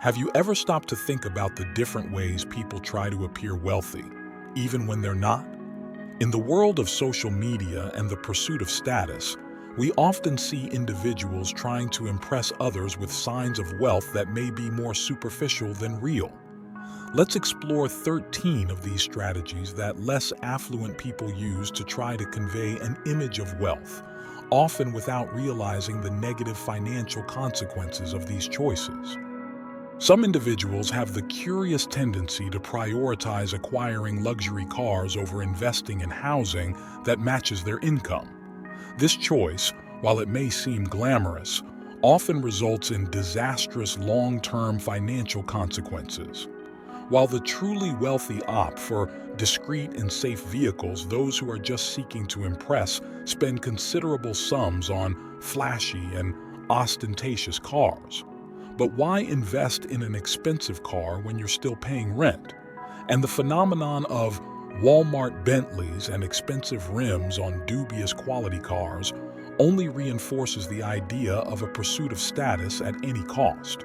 Have you ever stopped to think about the different ways people try to appear wealthy, even when they're not? In the world of social media and the pursuit of status, we often see individuals trying to impress others with signs of wealth that may be more superficial than real. Let's explore 13 of these strategies that less affluent people use to try to convey an image of wealth, often without realizing the negative financial consequences of these choices. Some individuals have the curious tendency to prioritize acquiring luxury cars over investing in housing that matches their income. This choice, while it may seem glamorous, often results in disastrous long-term financial consequences. While the truly wealthy opt for discreet and safe vehicles, those who are just seeking to impress spend considerable sums on flashy and ostentatious cars. But why invest in an expensive car when you're still paying rent? And the phenomenon of Walmart Bentleys and expensive rims on dubious quality cars only reinforces the idea of a pursuit of status at any cost.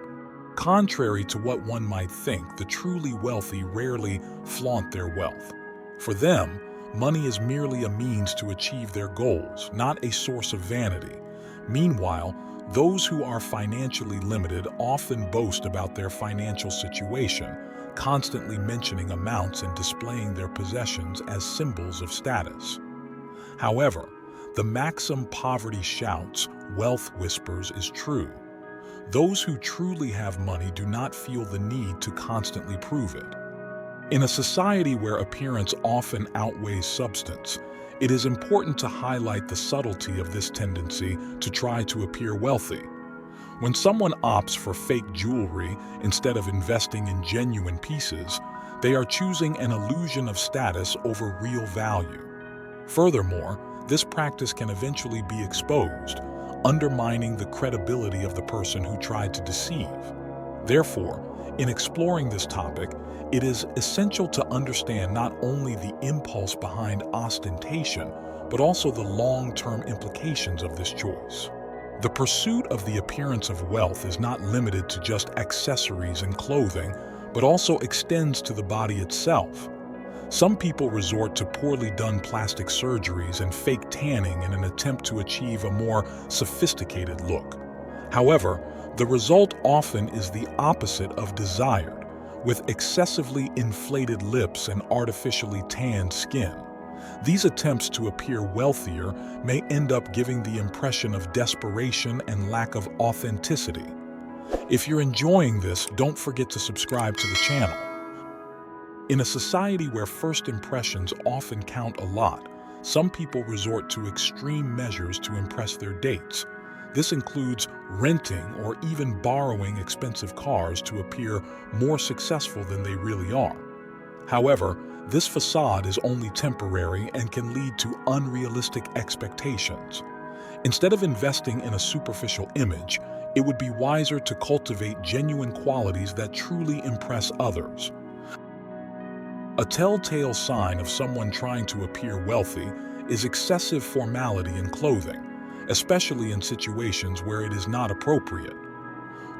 Contrary to what one might think, the truly wealthy rarely flaunt their wealth. For them, money is merely a means to achieve their goals, not a source of vanity. Meanwhile, those who are financially limited often boast about their financial situation, constantly mentioning amounts and displaying their possessions as symbols of status. However, the maxim "poverty shouts, wealth whispers" is true. Those who truly have money do not feel the need to constantly prove it. In a society where appearance often outweighs substance, it is important to highlight the subtlety of this tendency to try to appear wealthy. When someone opts for fake jewelry instead of investing in genuine pieces, they are choosing an illusion of status over real value. Furthermore, this practice can eventually be exposed, undermining the credibility of the person who tried to deceive. Therefore, in exploring this topic, it is essential to understand not only the impulse behind ostentation, but also the long-term implications of this choice. The pursuit of the appearance of wealth is not limited to just accessories and clothing, but also extends to the body itself. Some people resort to poorly done plastic surgeries and fake tanning in an attempt to achieve a more sophisticated look. However, the result often is the opposite of desired, with excessively inflated lips and artificially tanned skin. These attempts to appear wealthier may end up giving the impression of desperation and lack of authenticity. If you're enjoying this, don't forget to subscribe to the channel. In a society where first impressions often count a lot, some people resort to extreme measures to impress their dates. This includes renting or even borrowing expensive cars to appear more successful than they really are. However, this facade is only temporary and can lead to unrealistic expectations. Instead of investing in a superficial image, it would be wiser to cultivate genuine qualities that truly impress others. A telltale sign of someone trying to appear wealthy is excessive formality in clothing, especially in situations where it is not appropriate.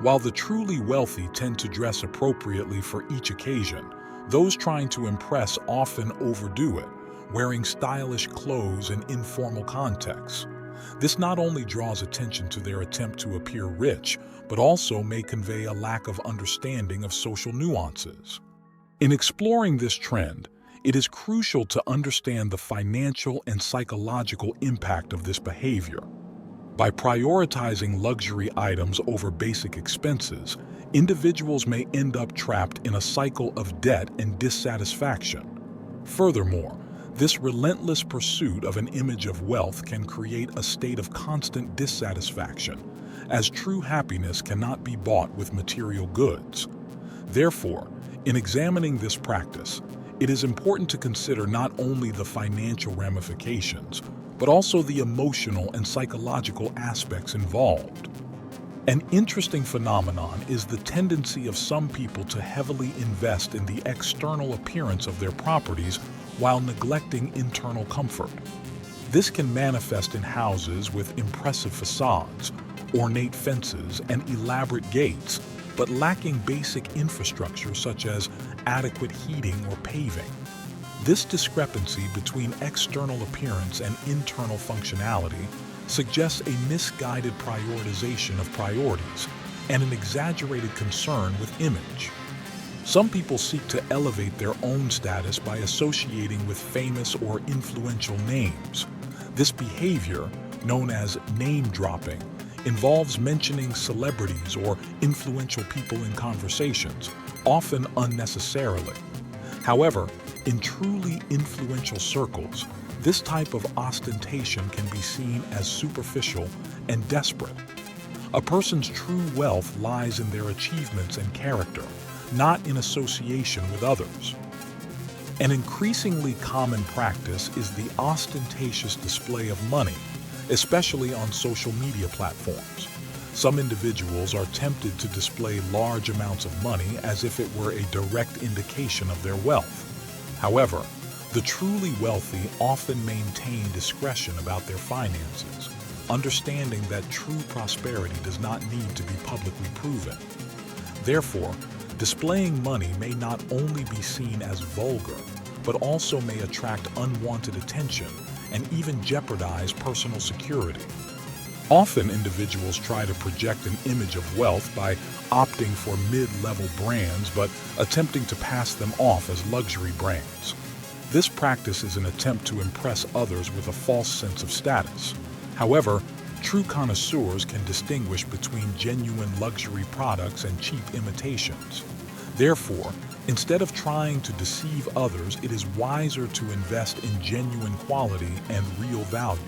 While the truly wealthy tend to dress appropriately for each occasion, those trying to impress often overdo it, wearing stylish clothes in informal contexts. This not only draws attention to their attempt to appear rich, but also may convey a lack of understanding of social nuances. In exploring this trend, it is crucial to understand the financial and psychological impact of this behavior. By prioritizing luxury items over basic expenses, individuals may end up trapped in a cycle of debt and dissatisfaction. Furthermore, this relentless pursuit of an image of wealth can create a state of constant dissatisfaction, as true happiness cannot be bought with material goods. Therefore, in examining this practice, it is important to consider not only the financial ramifications, but also the emotional and psychological aspects involved. An interesting phenomenon is the tendency of some people to heavily invest in the external appearance of their properties while neglecting internal comfort. This can manifest in houses with impressive facades, ornate fences, and elaborate gates, but lacking basic infrastructure such as adequate heating or paving. This discrepancy between external appearance and internal functionality suggests a misguided prioritization of priorities and an exaggerated concern with image. Some people seek to elevate their own status by associating with famous or influential names. This behavior, known as name-dropping, involves mentioning celebrities or influential people in conversations, often unnecessarily. However, in truly influential circles, this type of ostentation can be seen as superficial and desperate. A person's true wealth lies in their achievements and character, not in association with others. An increasingly common practice is the ostentatious display of money, especially on social media platforms. Some individuals are tempted to display large amounts of money as if it were a direct indication of their wealth. However, the truly wealthy often maintain discretion about their finances, understanding that true prosperity does not need to be publicly proven. Therefore, displaying money may not only be seen as vulgar, but also may attract unwanted attention and even jeopardize personal security. Often individuals try to project an image of wealth by opting for mid-level brands but attempting to pass them off as luxury brands. This practice is an attempt to impress others with a false sense of status. However, true connoisseurs can distinguish between genuine luxury products and cheap imitations. Therefore, instead of trying to deceive others, it is wiser to invest in genuine quality and real value.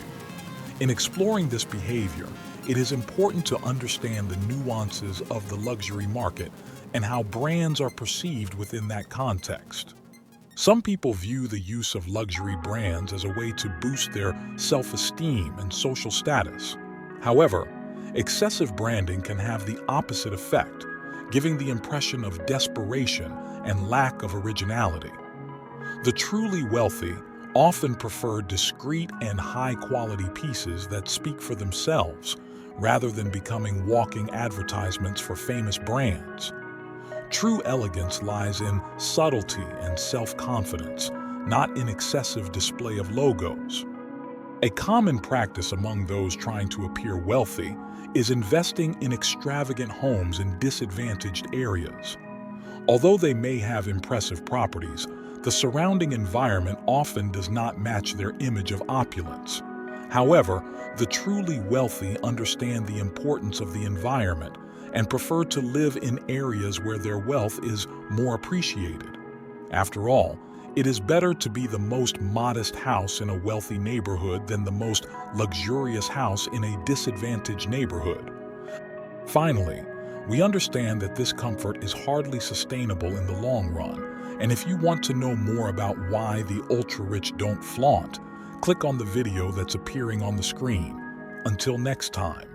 In exploring this behavior, it is important to understand the nuances of the luxury market and how brands are perceived within that context. Some people view the use of luxury brands as a way to boost their self-esteem and social status. However, excessive branding can have the opposite effect, giving the impression of desperation and lack of originality. The truly wealthy often prefer discreet and high-quality pieces that speak for themselves, rather than becoming walking advertisements for famous brands. True elegance lies in subtlety and self-confidence, not in excessive display of logos. A common practice among those trying to appear wealthy is investing in extravagant homes in disadvantaged areas. Although they may have impressive properties, the surrounding environment often does not match their image of opulence. However, the truly wealthy understand the importance of the environment and prefer to live in areas where their wealth is more appreciated. After all, it is better to be the most modest house in a wealthy neighborhood than the most luxurious house in a disadvantaged neighborhood. Finally, we understand that this comfort is hardly sustainable in the long run, and if you want to know more about why the ultra-rich don't flaunt, click on the video that's appearing on the screen. Until next time.